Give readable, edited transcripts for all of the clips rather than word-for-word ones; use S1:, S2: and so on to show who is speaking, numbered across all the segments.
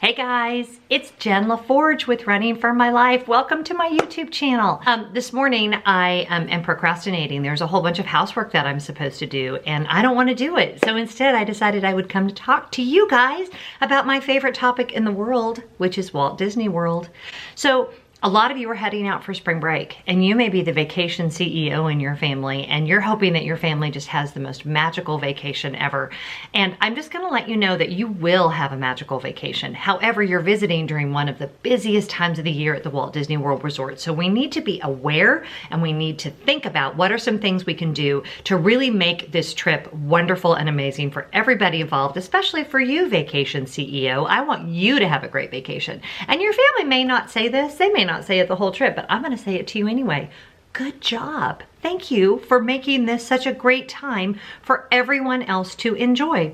S1: Hey guys, it's Jen Lefforge with Running for My Life. Welcome to my YouTube channel. This morning I am procrastinating. There's a whole bunch of housework that I'm supposed to do and I don't want to do it. So instead I decided I would come to talk to you guys about my favorite topic in the world, which is Walt Disney World. So a lot of you are heading out for spring break and you may be the vacation CEO in your family and you're hoping that your family just has the most magical vacation ever. And I'm just gonna let you know that you will have a magical vacation. However, you're visiting during one of the busiest times of the year at the Walt Disney World Resort. So we need to be aware and we need to think about what are some things we can do to really make this trip wonderful and amazing for everybody involved, especially for you, vacation CEO. I want you to have a great vacation. And your family may not say this, they may not say it the whole trip, but I'm going to say it to you anyway. Good job. Thank you for making this such a great time for everyone else to enjoy.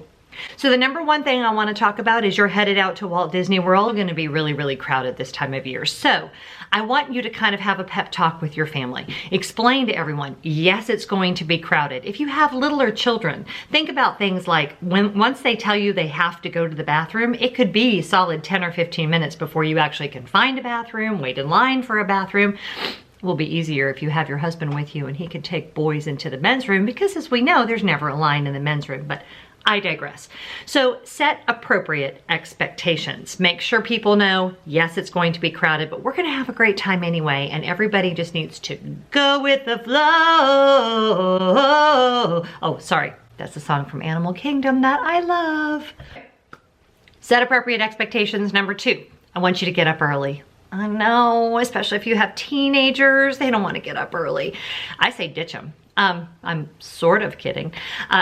S1: So the number one thing I want to talk about is you're headed out to Walt Disney World. It's going to be really, really crowded this time of year. So I want you to kind of have a pep talk with your family. Explain to everyone, yes, it's going to be crowded. If you have littler children, think about things like once they tell you they have to go to the bathroom, it could be solid 10 or 15 minutes before you actually can find a bathroom, wait in line for a bathroom. It will be easier if you have your husband with you and he can take boys into the men's room because as we know, there's never a line in the men's room, but I digress. So set appropriate expectations. Make sure people know, yes, it's going to be crowded, but we're going to have a great time anyway. And everybody just needs to go with the flow. Oh, sorry. That's a song from Animal Kingdom that I love. Set appropriate expectations. Number two, I want you to get up early. I know, especially if you have teenagers, they don't want to get up early. I say ditch them. I'm sort of kidding.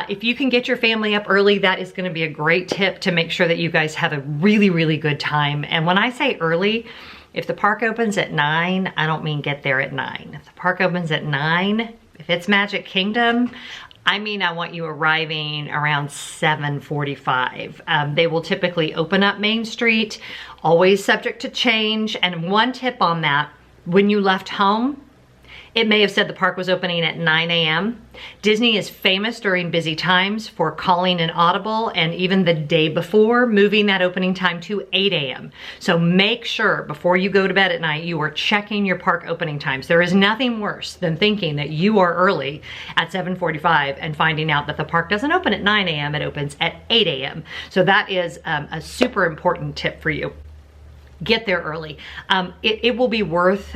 S1: If you can get your family up early, that is going to be a great tip to make sure that you guys have a really, really good time. And when I say early, if the park opens at 9, I don't mean get there at 9. If the park opens at 9, if it's Magic Kingdom, I mean, I want you arriving around 7:45. They will typically open up Main Street, always subject to change. And one tip on that, when you left home, it may have said the park was opening at 9 a.m. Disney is famous during busy times for calling an audible and even the day before moving that opening time to 8 a.m. So make sure before you go to bed at night, you are checking your park opening times. There is nothing worse than thinking that you are early at 7:45 and finding out that the park doesn't open at 9 a.m. It opens at 8 a.m. So that is a super important tip for you. Get there early. It will be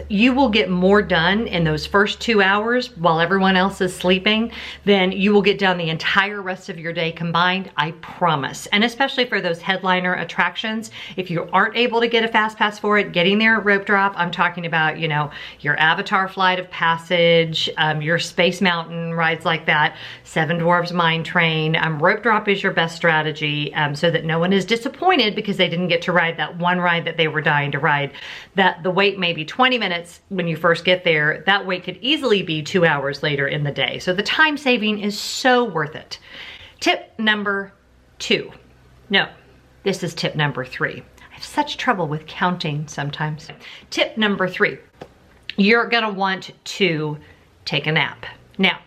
S1: you will get more done in those first 2 hours while everyone else is sleeping than you will get done the entire rest of your day combined, I promise. And especially for those headliner attractions, if you aren't able to get a fast pass for it, getting there at rope drop, I'm talking about, you know, your Avatar Flight of Passage, your Space Mountain rides like that, Seven Dwarfs Mine Train. Rope drop is your best strategy so that no one is disappointed because they didn't get to ride that one ride that they were dying to ride. That the wait may be 20 minutes when you first get there. That wait could easily be 2 hours later in the day. So the time saving is so worth it. Tip number 2. No, this is tip number 3. I have such trouble with counting sometimes. Tip number 3, you're gonna want to take a nap. Now,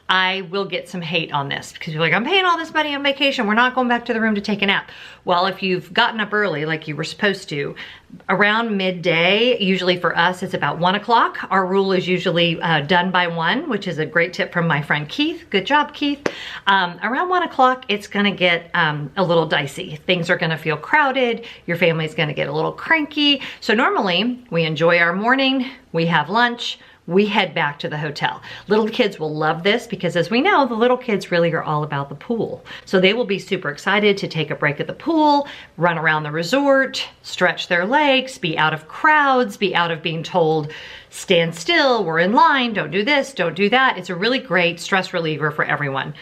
S1: I will get some hate on this because you're like, I'm paying all this money on vacation. We're not going back to the room to take a nap. Well, if you've gotten up early like you were supposed to, around midday, usually for us, it's about 1 o'clock. Our rule is usually done by 1, which is a great tip from my friend Keith. Good job, Keith. Around 1 o'clock, it's gonna get a little dicey. Things are gonna feel crowded. Your family's gonna get a little cranky. So normally we enjoy our morning, we have lunch, we head back to the hotel. Little kids will love this because as we know, the little kids really are all about the pool. So they will be super excited to take a break at the pool, run around the resort, stretch their legs, be out of crowds, be out of being told, stand still, we're in line, don't do this, don't do that. It's a really great stress reliever for everyone.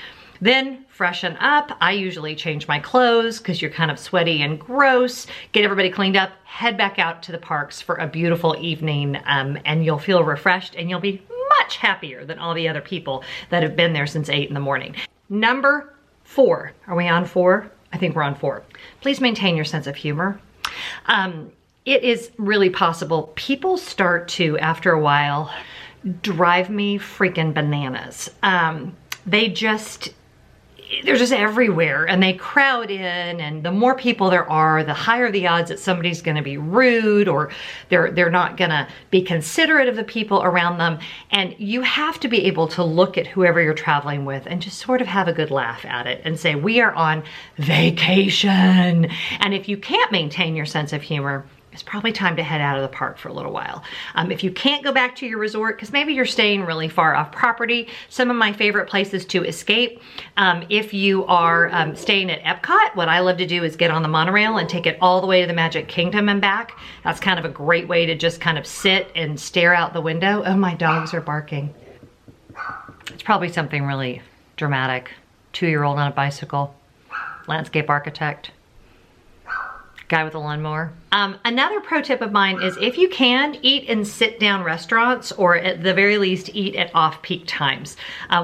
S1: Then freshen up. I usually change my clothes because you're kind of sweaty and gross. Get everybody cleaned up, head back out to the parks for a beautiful evening and you'll feel refreshed and you'll be much happier than all the other people that have been there since 8 in the morning. Number 4, are we on 4? I think we're on 4. Please maintain your sense of humor. It is really possible. People start to, after a while, drive me freaking bananas. They just, they're just everywhere and they crowd in, and the more people there are, the higher the odds that somebody's going to be rude or they're not going to be considerate of the people around them. And you have to be able to look at whoever you're traveling with and just sort of have a good laugh at it and say, we are on vacation. And if you can't maintain your sense of humor, it's probably time to head out of the park for a little while. If you can't go back to your resort, because maybe you're staying really far off property, some of my favorite places to escape, if you are staying at Epcot, what I love to do is get on the monorail and take it all the way to the Magic Kingdom and back. That's kind of a great way to just kind of sit and stare out the window. Oh, my dogs are barking. It's probably something really dramatic. 2-year-old on a bicycle, landscape architect. Guy with a lawnmower. Another pro tip of mine is if you can, eat in sit-down restaurants, or at the very least eat at off-peak times.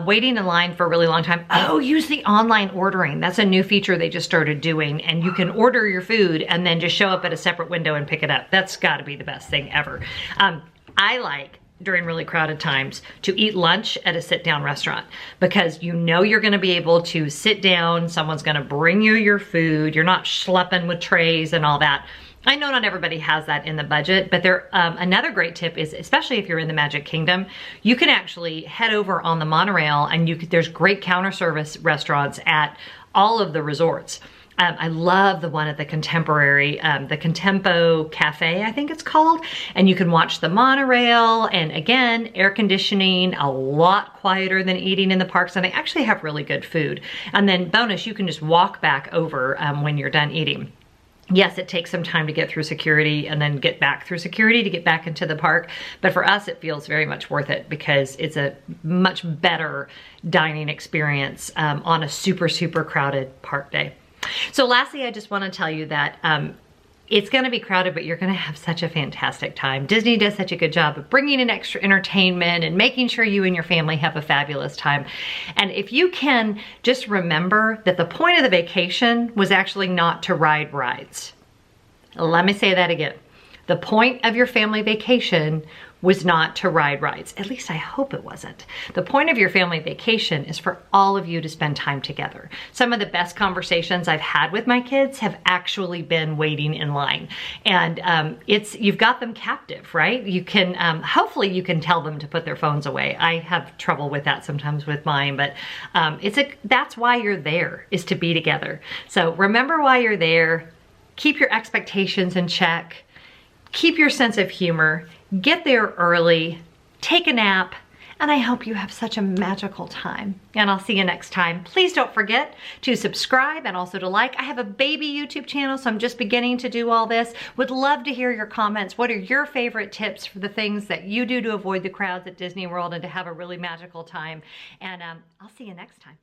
S1: Waiting in line for a really long time. Oh, use the online ordering. That's a new feature they just started doing, and you can order your food and then just show up at a separate window and pick it up. That's gotta be the best thing ever. I like, during really crowded times, to eat lunch at a sit-down restaurant, because you know you're gonna be able to sit down, someone's gonna bring you your food, you're not schlepping with trays and all that. I know not everybody has that in the budget, but another great tip is, especially if you're in the Magic Kingdom, you can actually head over on the monorail and there's great counter service restaurants at all of the resorts. I love the one at the Contemporary, the Contempo Cafe, I think it's called. And you can watch the monorail, and again, air conditioning, a lot quieter than eating in the parks, and they actually have really good food. And then bonus, you can just walk back over when you're done eating. Yes, it takes some time to get through security and then get back through security to get back into the park. But for us, it feels very much worth it because it's a much better dining experience on a super, super crowded park day. So lastly, I just want to tell you that it's going to be crowded, but you're going to have such a fantastic time. Disney does such a good job of bringing in extra entertainment and making sure you and your family have a fabulous time. And if you can just remember that the point of the vacation was actually not to ride rides. Let me say that again. The point of your family vacation was not to ride rides. At least I hope it wasn't. The point of your family vacation is for all of you to spend time together. Some of the best conversations I've had with my kids have actually been waiting in line. And you've got them captive, right? You can, hopefully you can tell them to put their phones away. I have trouble with that sometimes with mine, but that's why you're there, is to be together. So remember why you're there. Keep your expectations in check. Keep your sense of humor. Get there early, take a nap, and I hope you have such a magical time. And I'll see you next time. Please don't forget to subscribe and also to like. I have a baby YouTube channel, so I'm just beginning to do all this. Would love to hear your comments. What are your favorite tips for the things that you do to avoid the crowds at Disney World and to have a really magical time? And I'll see you next time.